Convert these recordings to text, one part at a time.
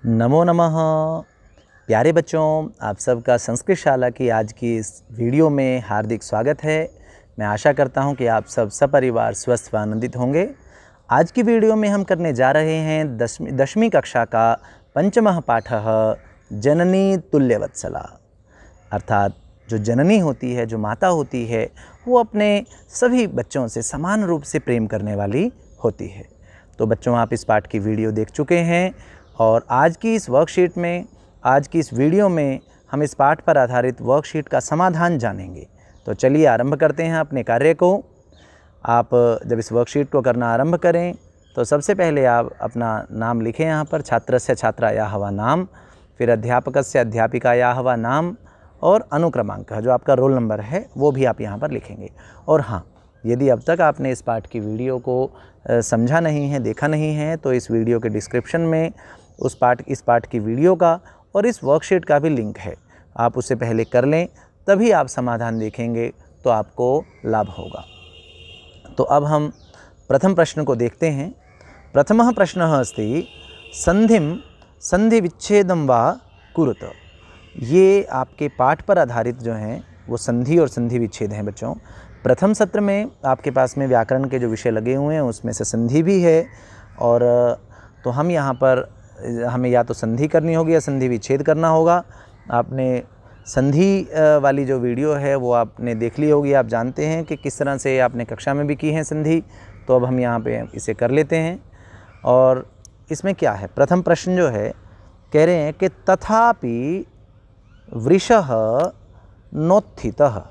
नमो नमः। प्यारे बच्चों, आप सबका संस्कृत शाला की आज की इस वीडियो में हार्दिक स्वागत है। मैं आशा करता हूं कि आप सब सपरिवार स्वस्थ व आनंदित होंगे। आज की वीडियो में हम करने जा रहे हैं दशवीं कक्षा का पंचमः पाठः जननी तुल्यवत्सला। अर्थात जो जननी होती है, जो माता होती है, वो अपने सभी बच्चों से समान रूप से प्रेम करने वाली होती है। तो बच्चों, आप इस पाठ की वीडियो देख चुके हैं और आज की इस वर्कशीट में, आज की इस वीडियो में हम इस पाठ पर आधारित वर्कशीट का समाधान जानेंगे। तो चलिए आरंभ करते हैं अपने कार्य को। आप जब इस वर्कशीट को करना आरंभ करें तो सबसे पहले आप अपना नाम लिखें यहाँ पर, छात्रस्य छात्रायाः वा नाम, फिर अध्यापकस्य अध्यापिकायाः वा नाम और अनुक्रमांक, जो आपका रोल नंबर है वो भी आप यहाँ पर लिखेंगे। और हाँ, यदि अब तक आपने इस पाठ की वीडियो को समझा नहीं है, देखा नहीं है, तो इस वीडियो के डिस्क्रिप्शन में इस पाठ की वीडियो का और इस वर्कशीट का भी लिंक है। आप उसे पहले कर लें, तभी आप समाधान देखेंगे तो आपको लाभ होगा। तो अब हम प्रथम प्रश्न को देखते हैं। प्रथमः प्रश्नः अस्ति संधिं संधिविच्छेदं वा कुरुत। ये आपके पाठ पर आधारित जो हैं वो संधि और संधि विच्छेद हैं बच्चों। प्रथम सत्र में आपके पास में व्याकरण के जो विषय लगे हुए हैं उसमें से संधि भी है, और तो हम यहाँ पर हमें या तो संधि करनी होगी या संधि विच्छेद करना होगा। आपने संधि वाली जो वीडियो है वो आपने देख ली होगी, आप जानते हैं कि किस तरह से आपने कक्षा में भी की है संधि। तो अब हम यहाँ पे इसे कर लेते हैं। और इसमें क्या है, प्रथम प्रश्न जो है कह रहे हैं कि तथापि वृषः नोत्थितः।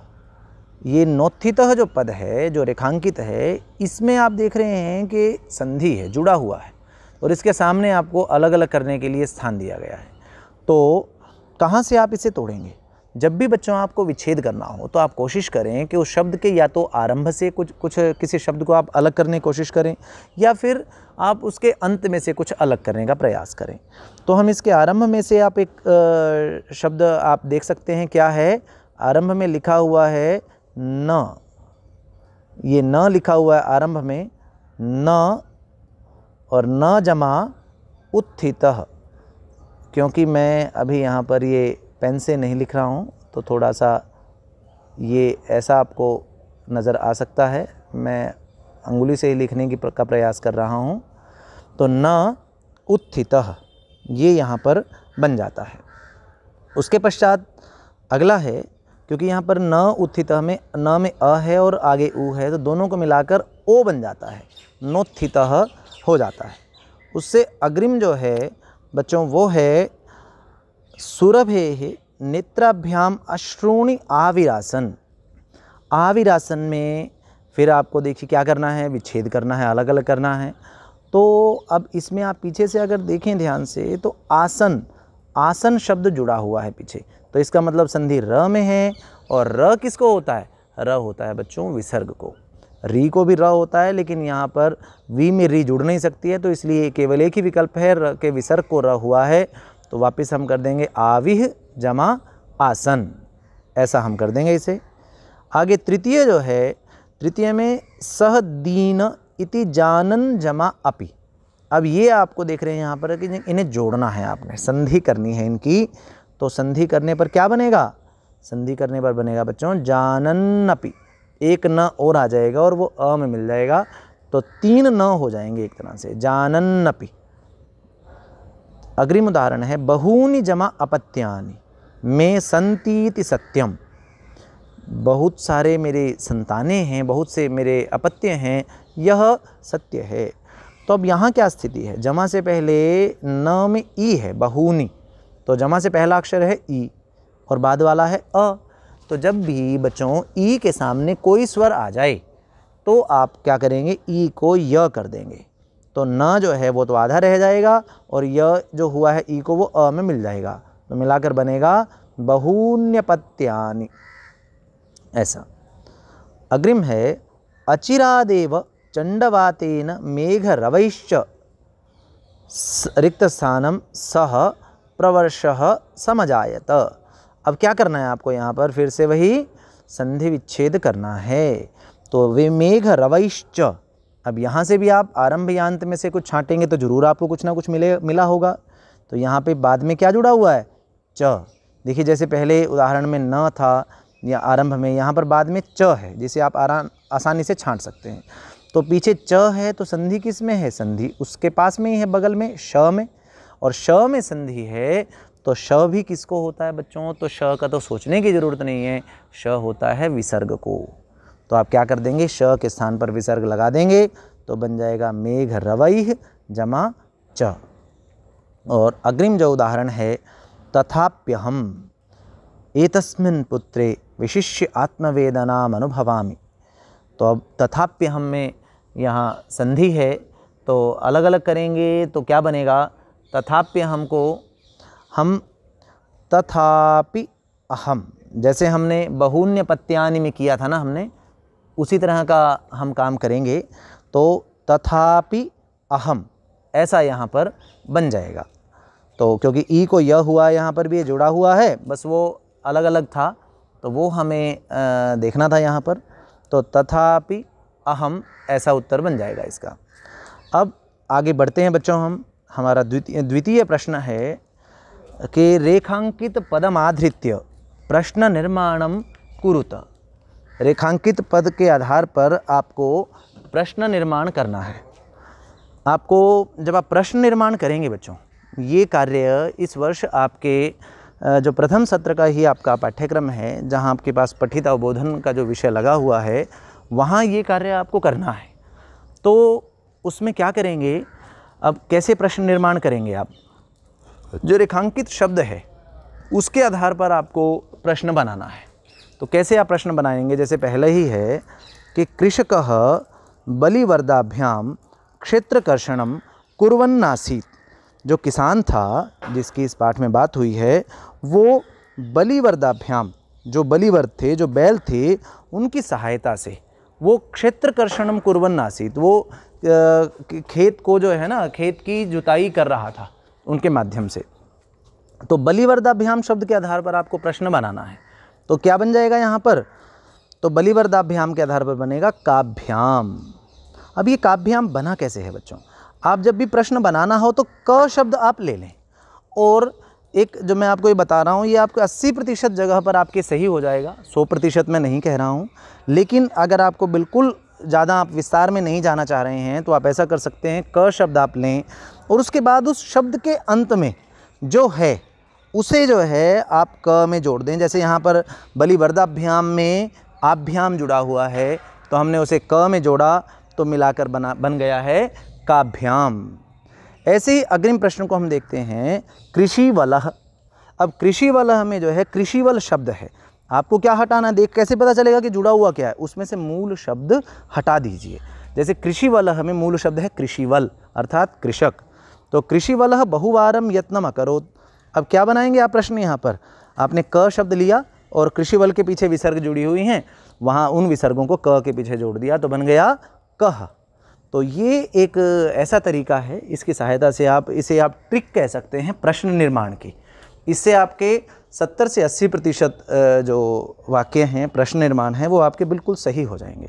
ये नोत्थितः जो पद है, जो रेखांकित है, इसमें आप देख रहे हैं कि संधि है, जुड़ा हुआ है, और इसके सामने आपको अलग अलग करने के लिए स्थान दिया गया है। तो कहाँ से आप इसे तोड़ेंगे? जब भी बच्चों आपको विच्छेद करना हो तो आप कोशिश करें कि उस शब्द के या तो आरंभ से किसी शब्द को आप अलग करने की कोशिश करें, या फिर आप उसके अंत में से कुछ अलग करने का प्रयास करें। तो हम इसके आरंभ में से आप एक शब्द आप देख सकते हैं, क्या है? आरंभ में लिखा हुआ है न। ये न लिखा हुआ है आरंभ में, न, और न जमा उत्थितः। क्योंकि मैं अभी यहाँ पर ये पेन से नहीं लिख रहा हूँ तो थोड़ा सा ये ऐसा आपको नज़र आ सकता है, मैं अंगुली से ही लिखने का प्रयास कर रहा हूँ। तो न उत्थितः ये यहाँ पर बन जाता है। उसके पश्चात अगला है, क्योंकि यहाँ पर न उत्थितः में न में अ है और आगे उ है, तो दोनों को मिलाकर ओ बन जाता है, नोत्थितः हो जाता है। उससे अग्रिम जो है बच्चों वो है सुरभेः नेत्राभ्याम अश्रूणि आविरासन। आविरासन में फिर आपको देखिए क्या करना है, विच्छेद करना है, अलग अलग करना है। तो अब इसमें आप पीछे से अगर देखें ध्यान से तो आसन, आसन शब्द जुड़ा हुआ है पीछे, तो इसका मतलब संधि र में है। और र किसको होता है? र होता है बच्चों विसर्ग को। री को भी र होता है, लेकिन यहाँ पर वी में री जुड़ नहीं सकती है, तो इसलिए केवल एक ही विकल्प है, र के विसर्ग को र हुआ है। तो वापस हम कर देंगे आविह जमा आसन, ऐसा हम कर देंगे इसे। आगे तृतीय जो है, तृतीय में सह दीन इति जानन जमा अपि। अब ये आपको देख रहे हैं यहाँ पर कि इन्हें जोड़ना है, आपने संधि करनी है इनकी। तो संधि करने पर क्या बनेगा? संधि करने पर बनेगा बच्चों जानन अपि। एक न और आ जाएगा और वो अ में मिल जाएगा, तो तीन न हो जाएंगे एक तरह से, जानन अपि। अग्रिम उदाहरण है बहूनि जमा अपत्यानि मे सन्तीति सत्यम। बहुत सारे मेरे संतानें हैं, बहुत से मेरे अपत्य हैं, यह सत्य है। तो अब यहाँ क्या स्थिति है? जमा से पहले न में ई है, बहूनि, तो जमा से पहला अक्षर है ई और बाद वाला है अ। तो जब भी बच्चों ई के सामने कोई स्वर आ जाए तो आप क्या करेंगे? ई को य कर देंगे। तो न जो है वो तो आधा रह जाएगा और य जो हुआ है ई को वो अ में मिल जाएगा, तो मिलाकर बनेगा बहून्यपत्यानि, ऐसा। अग्रिम है अचिरादेव चंडवातेन मेघरवैश्च रिक्त स्थानम सह प्रवर्षः समजायत। अब क्या करना है आपको? यहाँ पर फिर से वही संधि विच्छेद करना है। तो वे मेघ रवैश्च, अब यहाँ से भी आप आरंभ या अंत में से कुछ छांटेंगे तो जरूर आपको कुछ ना कुछ मिला होगा। तो यहाँ पे बाद में क्या जुड़ा हुआ है, च। देखिए जैसे पहले उदाहरण में न था या आरंभ में, यहाँ पर बाद में च है, जिसे आप आसानी से छांट सकते हैं। तो पीछे च है तो संधि किस में है, संधि उसके पास में ही है, बगल में, श में। और श में संधि है तो श भी किसको होता है बच्चों, तो श का तो सोचने की ज़रूरत नहीं है, श होता है विसर्ग को। तो आप क्या कर देंगे, श के स्थान पर विसर्ग लगा देंगे तो बन जाएगा मेघ रवैः जमा च। और अग्रिम जो उदाहरण है, तथाप्यहम् एतस्मिन् पुत्रे विशिष्य आत्मवेदनाम् अनुभवामि। तो अब तथाप्यहम् में यहाँ संधि है तो अलग अलग करेंगे तो क्या बनेगा, तथाप्यहम् को हम तथापि अहम, जैसे हमने बहून्य पत्यानि में किया था ना हमने, उसी तरह का हम काम करेंगे। तो तथापि अहम ऐसा यहाँ पर बन जाएगा। तो क्योंकि ई को य हुआ, यहाँ पर भी ये जुड़ा हुआ है, बस वो अलग अलग था तो वो हमें देखना था यहाँ पर। तो तथापि अहम ऐसा उत्तर बन जाएगा इसका। अब आगे बढ़ते हैं बच्चों हम। हमारा द्वितीय प्रश्न है कि रेखांकित पदमाधृत्य प्रश्न निर्माणम कुरुत। रेखांकित पद के आधार पर आपको प्रश्न निर्माण करना है। आपको जब आप प्रश्न निर्माण करेंगे बच्चों, ये कार्य इस वर्ष आपके जो प्रथम सत्र का ही आपका पाठ्यक्रम है, जहाँ आपके पास पठित अवबोधन का जो विषय लगा हुआ है, वहाँ ये कार्य आपको करना है। तो उसमें क्या करेंगे, अब कैसे प्रश्न निर्माण करेंगे आप, जो रेखांकित शब्द है उसके आधार पर आपको प्रश्न बनाना है। तो कैसे आप प्रश्न बनाएंगे, जैसे पहले ही है कि कृषकः बलिवर्दाभ्याम क्षेत्रकर्षणम कुर्वन्नासीत्। जो किसान था जिसकी इस पाठ में बात हुई है, वो बलिवर्दाभ्याम, जो बलिवर्द थे, जो बैल थे, उनकी सहायता से वो क्षेत्रकर्षणम कुर्वन्नासीत्, वो खेत को जो है ना, खेत की जुताई कर रहा था उनके माध्यम से। तो बलिवर्दाभ्याम शब्द के आधार पर आपको प्रश्न बनाना है। तो क्या बन जाएगा यहाँ पर, तो बलिवर्दाभ्याम के आधार पर बनेगा काभ्याम। अब ये काभ्याम बना कैसे है बच्चों, आप जब भी प्रश्न बनाना हो तो क शब्द आप ले लें। और एक जो मैं आपको ये बता रहा हूँ, ये आपको 80% जगह पर आपके सही हो जाएगा, 100% मैं नहीं कह रहा हूँ। लेकिन अगर आपको बिल्कुल ज़्यादा आप विस्तार में नहीं जाना चाह रहे हैं तो आप ऐसा कर सकते हैं, क शब्द आप लें और उसके बाद उस शब्द के अंत में जो है उसे जो है आप क में जोड़ दें। जैसे यहाँ पर बलिवर्दाभ्याम में आभ्याम जुड़ा हुआ है तो हमने उसे क में जोड़ा तो मिलाकर बन गया है काभ्याम। ऐसे ही अग्रिम प्रश्न को हम देखते हैं, कृषिवलः। अब कृषिवलः में जो है कृषिवल शब्द है, आपको क्या हटाना, देख कैसे पता चलेगा कि जुड़ा हुआ क्या है, उसमें से मूल शब्द हटा दीजिए। जैसे कृषिवलः में मूल शब्द है कृषिवल अर्थात कृषक, तो कृषिवलः बहुवारम यत्नम अकरोत्। अब क्या बनाएंगे आप प्रश्न, यहाँ पर आपने क शब्द लिया और कृषिवल के पीछे विसर्ग जुड़ी हुई हैं, वहाँ उन विसर्गों को क के पीछे जोड़ दिया तो बन गया कह। तो ये एक ऐसा तरीका है, इसकी सहायता से आप इसे आप ट्रिक कह सकते हैं प्रश्न निर्माण की। इससे आपके 70 से 80% जो वाक्य हैं, प्रश्न निर्माण हैं, वो आपके बिल्कुल सही हो जाएंगे।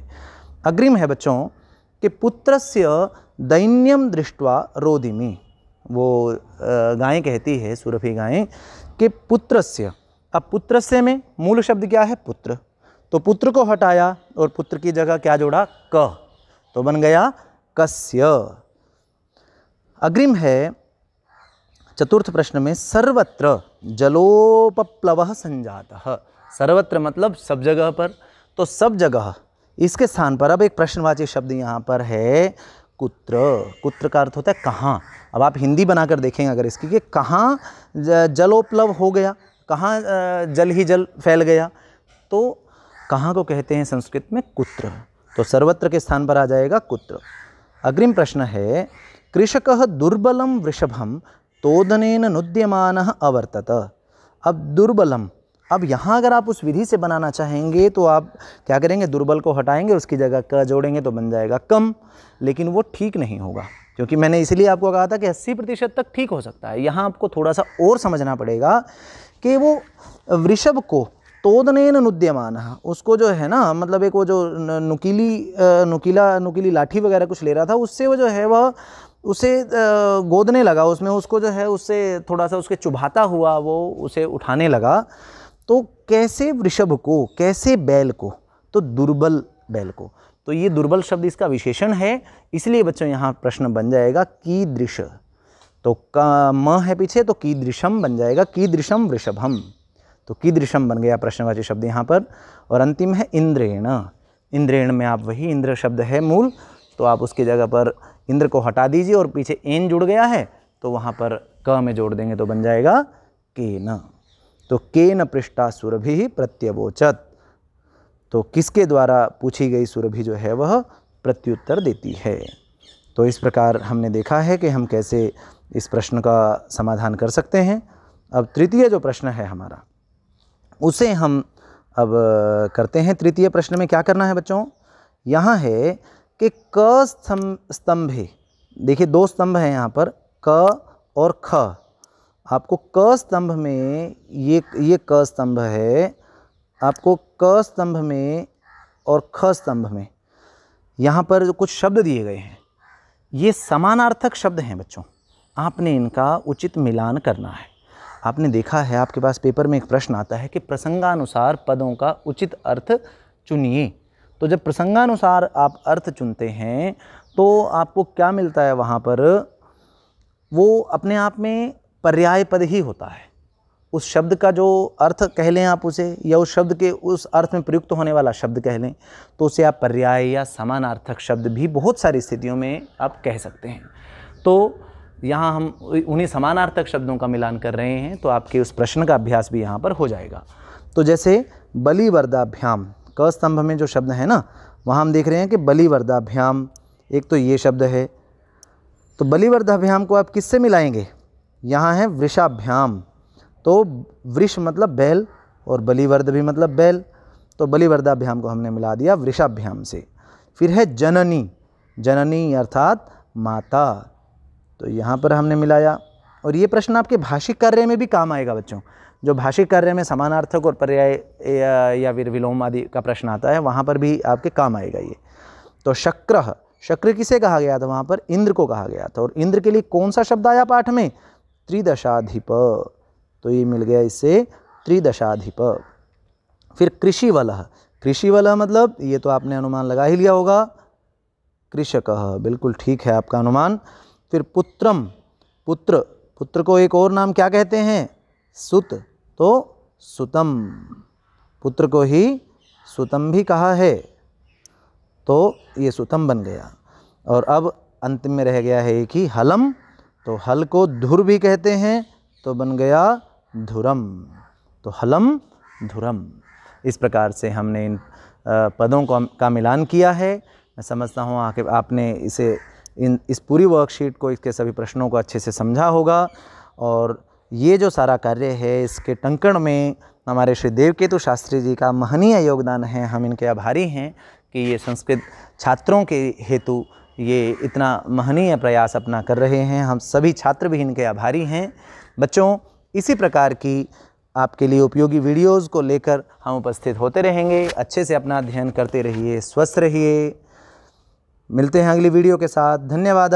अग्रिम है बच्चों कि पुत्रस्य दैन्यम दृष्ट्वा रोदिमि। वो गाय कहती है, सुरभि गाय, कि पुत्रस्य। अब पुत्रस्य में मूल शब्द क्या है, पुत्र, तो पुत्र को हटाया और पुत्र की जगह क्या जोड़ा, क, तो बन गया कस्य। अग्रिम है चतुर्थ प्रश्न में, सर्वत्र जलोपप्लवः संजातः। सर्वत्र मतलब सब जगह पर, तो सब जगह इसके स्थान पर अब एक प्रश्नवाची शब्द यहाँ पर है कुत्र। कुत्र का अर्थ होता है कहाँ। अब आप हिंदी बनाकर देखेंगे अगर इसकी, कि कहाँ जलोपप्लव हो गया, कहाँ जल ही जल फैल गया, तो कहाँ को कहते हैं संस्कृत में कुत्र। तो सर्वत्र के स्थान पर आ जाएगा कुत्र। अग्रिम प्रश्न है, कृषकः दुर्बलं वृषभं तोदनेन नुद्यमानः अवर्तत। अब दुर्बलम, अब यहाँ अगर आप उस विधि से बनाना चाहेंगे तो आप क्या करेंगे, दुर्बल को हटाएंगे, उसकी जगह क जोड़ेंगे तो बन जाएगा कम। लेकिन वो ठीक नहीं होगा, क्योंकि मैंने इसलिए आपको कहा था कि 80% तक ठीक हो सकता है। यहाँ आपको थोड़ा सा और समझना पड़ेगा कि वो वृषभ को तोदनेन नुद्यमानः, उसको जो है ना, मतलब एक वो जो नुकीली लाठी वगैरह कुछ ले रहा था, उससे वो जो है वह उसे गोदने लगा, उसमें उसको जो है उससे थोड़ा सा उसके चुभाता हुआ वो उसे उठाने लगा। तो कैसे वृषभ को, कैसे बैल को, तो दुर्बल बैल को। तो ये दुर्बल शब्द इसका विशेषण है, इसलिए बच्चों यहाँ प्रश्न बन जाएगा कीदृश। तो म है पीछे तो कीदृशम बन जाएगा, कीदृशम वृषभम। तो कीदृशम बन गया प्रश्नवाची शब्द यहाँ पर। और अंतिम है इंद्रेण। इंद्रेण में आप वही इंद्र शब्द है मूल, तो आप उसकी जगह पर इंद्र को हटा दीजिए और पीछे एन जुड़ गया है तो वहाँ पर क में जोड़ देंगे तो बन जाएगा केन। तो केन पृष्ठा सुरभि प्रत्यवोचत। तो किसके द्वारा पूछी गई सुरभि जो है वह प्रत्युत्तर देती है। तो इस प्रकार हमने देखा है कि हम कैसे इस प्रश्न का समाधान कर सकते हैं। अब तृतीय जो प्रश्न है हमारा, उसे हम अब करते हैं। तृतीय प्रश्न में क्या करना है बच्चों, यहाँ है कि क स्तंभे, देखिए दो स्तंभ हैं यहाँ पर, क और ख। आपको क स्तंभ में ये क स्तंभ है, आपको क स्तंभ में और ख स्तंभ में यहाँ पर जो कुछ शब्द दिए गए हैं ये समानार्थक शब्द हैं बच्चों, आपने इनका उचित मिलान करना है। आपने देखा है आपके पास पेपर में एक प्रश्न आता है कि प्रसंगानुसार पदों का उचित अर्थ चुनिए। तो जब प्रसंगानुसार आप अर्थ चुनते हैं तो आपको क्या मिलता है वहाँ पर, वो अपने आप में पर्याय पद ही होता है। उस शब्द का जो अर्थ कह लें आप उसे, या उस शब्द के उस अर्थ में प्रयुक्त होने वाला शब्द कह लें, तो उसे आप पर्याय या समानार्थक शब्द भी बहुत सारी स्थितियों में आप कह सकते हैं। तो यहाँ हम उन्हीं समानार्थक शब्दों का मिलान कर रहे हैं, तो आपके उस प्रश्न का अभ्यास भी यहाँ पर हो जाएगा। तो जैसे बलिवर्दाभ्याम, क स्तंभ में जो शब्द है ना, वहाँ हम देख रहे हैं कि बलिवर्दाभ्याम, एक तो ये शब्द है। तो बलिवर्दाभ्याम को आप किससे मिलाएंगे, यहाँ है वृषाभ्याम। तो वृष मतलब बैल और बलिवर्द भी मतलब बैल, तो बलिवर्दाभ्याम को हमने मिला दिया वृषाभ्याम से। फिर है जननी, जननी अर्थात माता, तो यहाँ पर हमने मिलाया। और ये प्रश्न आपके भाषिक कार्य में भी काम आएगा बच्चों, जो भाषिक कार्य में समानार्थक और पर्याय या फिर विलोम आदि का प्रश्न आता है वहाँ पर भी आपके काम आएगा ये। तो शक्र, शक्र किसे कहा गया था, वहाँ पर इंद्र को कहा गया था। और इंद्र के लिए कौन सा शब्द आया पाठ में, त्रिदशाधिप, तो ये मिल गया इससे त्रिदशाधिप। फिर कृषिवलः, कृषिवलः मतलब ये तो आपने अनुमान लगा ही लिया होगा, कृषकः, बिल्कुल ठीक है आपका अनुमान। फिर पुत्रम, पुत्र, पुत्र को एक और नाम क्या कहते हैं, सुत, तो सुतम, पुत्र को ही सुतम भी कहा है, तो ये सुतम बन गया। और अब अंतिम में रह गया है एक ही हलम, तो हल को धुर भी कहते हैं, तो बन गया धुरम, तो हलम धुरम। इस प्रकार से हमने इन पदों का मिलान किया है। मैं समझता हूँ आपने इस पूरी वर्कशीट को, इसके सभी प्रश्नों को अच्छे से समझा होगा। और ये जो सारा कार्य है इसके टंकण में हमारे श्री देवकेतु शास्त्री जी का महनीय योगदान है। हम इनके आभारी हैं कि ये संस्कृत छात्रों के हेतु ये इतना महनीय प्रयास अपना कर रहे हैं। हम सभी छात्र भी इनके आभारी हैं। बच्चों, इसी प्रकार की आपके लिए उपयोगी वीडियोज़ को लेकर हम उपस्थित होते रहेंगे। अच्छे से अपना अध्ययन करते रहिए, स्वस्थ रहिए। मिलते हैं अगली वीडियो के साथ। धन्यवाद।